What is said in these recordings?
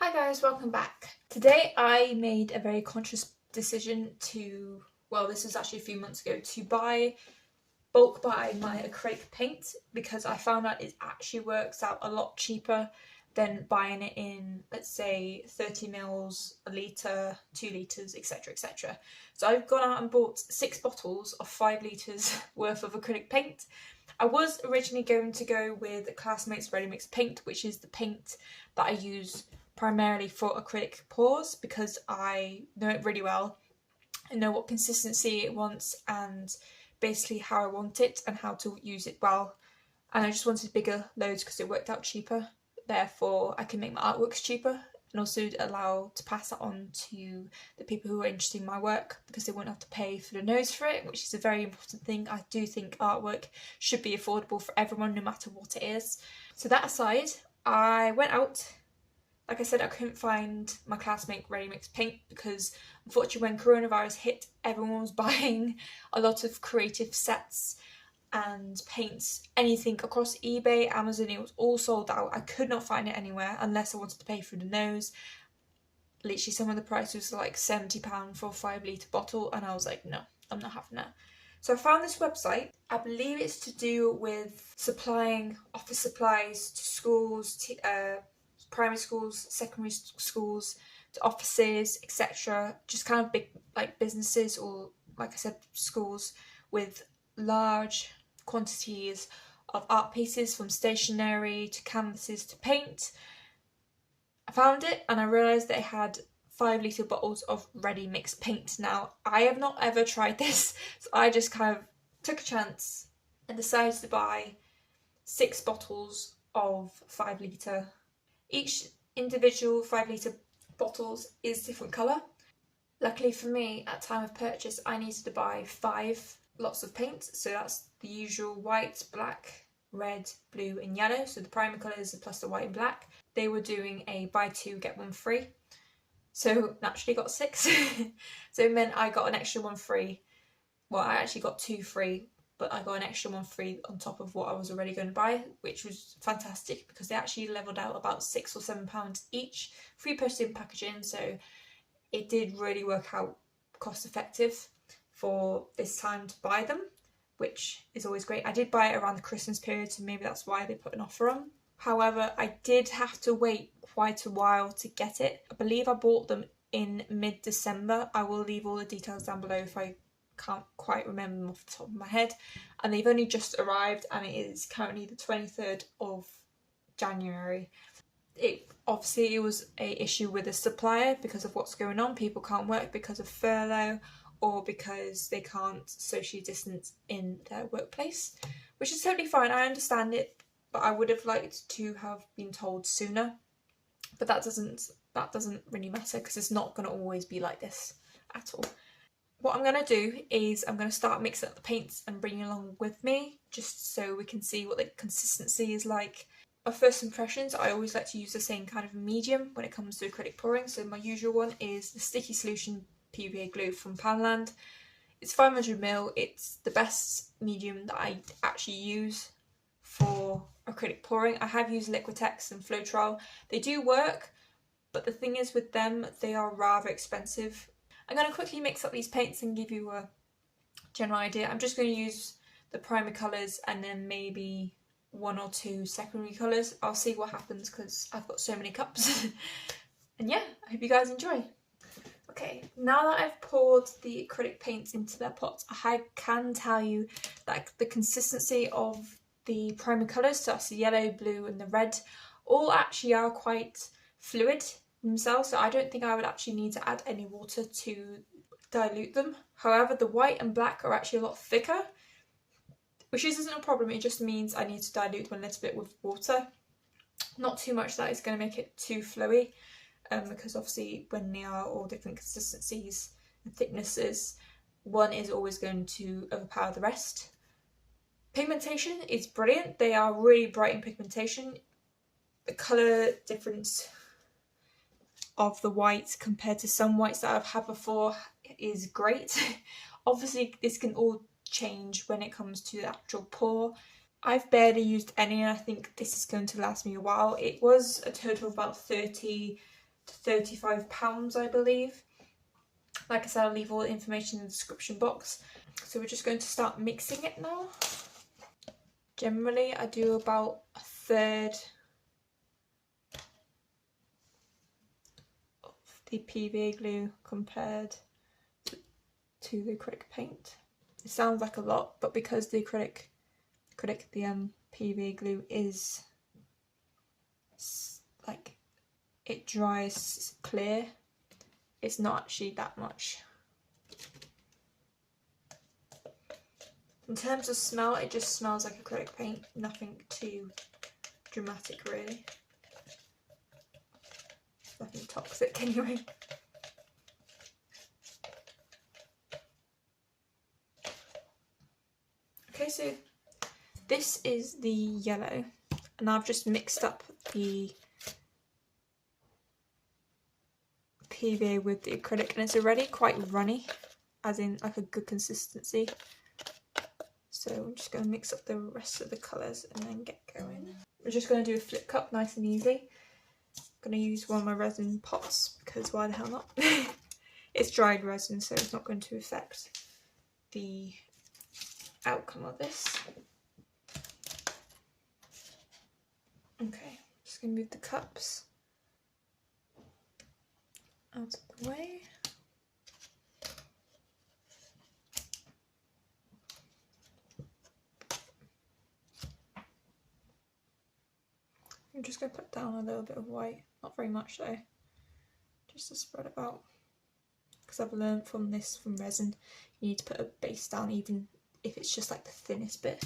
Hi guys, welcome back. Today I made a very conscious decision to, well, this was actually a few months ago, to bulk buy my acrylic paint because I found out it actually works out a lot cheaper than buying it in, let's say, 30 mils, a litre, 2 litres, etc, etc. So I've gone out and bought 6 bottles of 5 litres worth of acrylic paint. I was originally going to go with Classmates Ready Mix Paint, which is the paint that I use primarily for acrylic pours because I know it really well. I know what consistency it wants and basically how I want it and how to use it well. And I just wanted bigger loads because it worked out cheaper. Therefore, I can make my artworks cheaper and also allow to pass that on to the people who are interested in my work because they won't have to pay for the nose for it, which is a very important thing. I do think artwork should be affordable for everyone no matter what it is. So that aside, I went out. Like I said, I couldn't find my Classmate Ready Mix Paint because unfortunately when coronavirus hit, everyone was buying a lot of creative sets and paints, anything across eBay, Amazon. It was all sold out. I could not find it anywhere unless I wanted to pay for the nose. Literally some of the prices were like £70 for a 5 litre bottle and I was like, no, I'm not having that. So I found this website. I believe it's to do with supplying office supplies to schools, primary schools, secondary schools, to offices, etc. Just kind of big like businesses or, like I said, schools with large quantities of art pieces, from stationery to canvases to paint. I found it and I realised that it had 5 litre bottles of ready mixed paint. Now, I have not ever tried this, so I just kind of took a chance and decided to buy 6 bottles of 5 litre. Each individual 5 litre bottles is different colour. Luckily for me, at time of purchase, I needed to buy 5 lots of paint. So that's the usual white, black, red, blue and yellow. So the primary colours plus the white and black. They were doing a buy 2 get 1 free. So naturally got 6. So it meant I got an extra 1 free. Well, I actually got 2 free, but I got an extra 1 free on top of what I was already going to buy, which was fantastic because they actually levelled out about £6 or £7 each, free postage and packaging. So it did really work out cost effective for this time to buy them, which is always great. I did buy it around the Christmas period, so maybe that's why they put an offer on. However, I did have to wait quite a while to get it. I believe I bought them in mid-December. I will leave all the details down below if I can't quite remember them off the top of my head. And they've only just arrived and it is currently the 23rd of January. It was a issue with the supplier because of what's going on. People can't work because of furlough or because they can't socially distance in their workplace, which is totally fine. I understand it, but I would have liked to have been told sooner. But that doesn't really matter because it's not going to always be like this at all. What I'm going to do is I'm going to start mixing up the paints and bring you along with me just so we can see what the consistency is like. My first impressions, I always like to use the same kind of medium when it comes to acrylic pouring. So my usual one is the sticky solution PVA glue from Poundlands. It's 500ml. It's the best medium that I actually use for acrylic pouring. I have used Liquitex and Floetrol. They do work, but the thing is with them, they are rather expensive. I'm going to quickly mix up these paints and give you a general idea. I'm just going to use the primary colours and then maybe 1 or 2 secondary colours. I'll see what happens because I've got so many cups. And yeah, I hope you guys enjoy. Okay, now that I've poured the acrylic paints into their pots, I can tell you that the consistency of the primary colours, so that's the yellow, blue and the red, all actually are quite fluid themselves, so I don't think I would actually need to add any water to dilute them. However, the white and black are actually a lot thicker, which isn't a problem. It just means I need to dilute them a little bit with water. Not too much that is going to make it too flowy, because obviously when they are all different consistencies and thicknesses, one is always going to overpower the rest. Pigmentation is brilliant. They are really bright in pigmentation. The colour difference of the white compared to some whites that I've had before is great. Obviously this can all change when it comes to the actual pour. I've barely used any and I think this is going to last me a while. It was a total of about 30 £35, I believe. Like I said, I'll leave all the information in the description box. So we're just going to start mixing it now. Generally, I do about a third of the PVA glue compared to the acrylic paint. It sounds like a lot, but because the PVA glue is like, it dries clear, it's not actually that much. In terms of smell, it just smells like acrylic paint, nothing too dramatic really. Nothing toxic anyway. Okay, so this is the yellow, and I've just mixed up the PVA with the acrylic, and it's already quite runny, as in like a good consistency. So I'm just going to mix up the rest of the colours and then get going. We're just going to do a flip cup, nice and easy. I'm going to use one of my resin pots because why the hell not? It's dried resin, so it's not going to affect the outcome of this. Okay, just going to move the cups out of the way. I'm just going to put down a little bit of white, not very much though, just to spread it out. Because I've learned from resin, you need to put a base down even if it's just like the thinnest bit.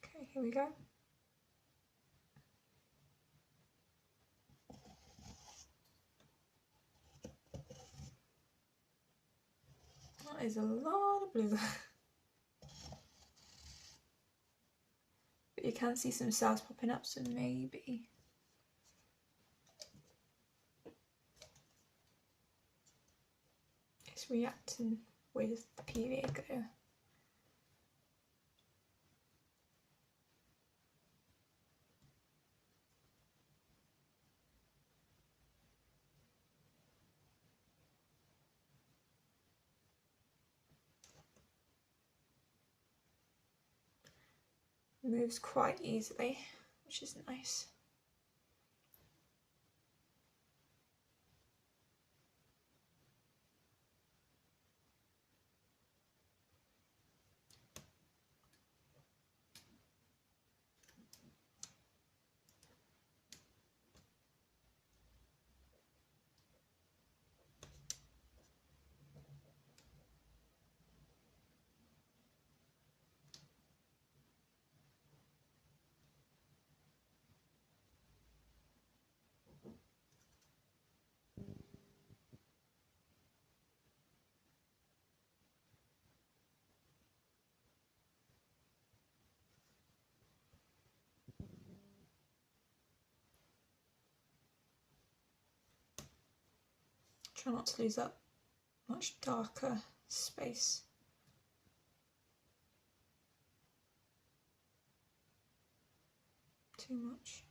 Okay, here we go. That is a lot of blue. But you can see some cells popping up, so maybe. It's reacting with the PVA glue. Moves quite easily, which is nice. Try not to lose that much darker space. Too much.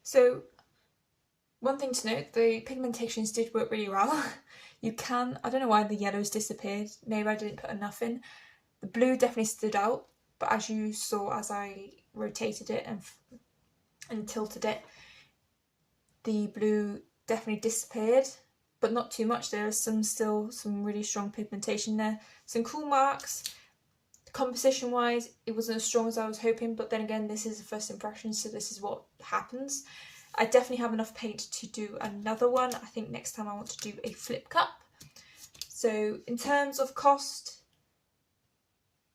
So one thing to note, the pigmentations did work really well. You can, I don't know why the yellows disappeared, maybe I didn't put enough in. The blue definitely stood out, but as you saw as I rotated it and tilted it, the blue definitely disappeared, but not too much. There is still some really strong pigmentation there. Some cool marks. Composition wise, it wasn't as strong as I was hoping, but then again, this is a first impression, so this is what happens. I definitely have enough paint to do another one. I think next time I want to do a flip cup. So in terms of cost,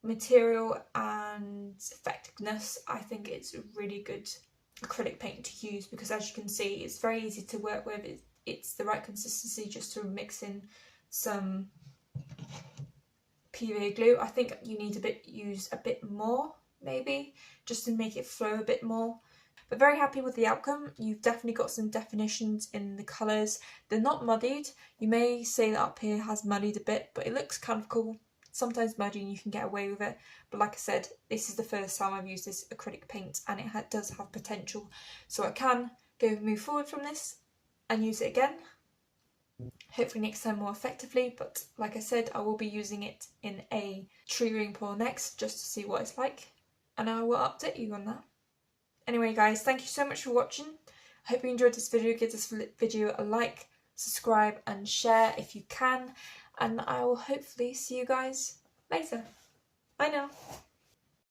material and effectiveness, I think it's a really good acrylic paint to use, because as you can see, it's very easy to work with. It's the right consistency just to mix in some PVA glue. I think you need use a bit more, maybe, just to make it flow a bit more. But very happy with the outcome. You've definitely got some definitions in the colours. They're not muddied. You may say that up here has muddied a bit, but it looks kind of cool. Sometimes muddy and you can get away with it. But like I said, this is the first time I've used this acrylic paint, and it does have potential. So I can move forward from this and use it again. Hopefully next time more effectively, but like I said, I will be using it in a tree ring pour next, just to see what it's like, and I will update you on that. Anyway guys, thank you so much for watching. I hope you enjoyed this video. Give this video a like, subscribe and share if you can, and I will hopefully see you guys later. Bye now.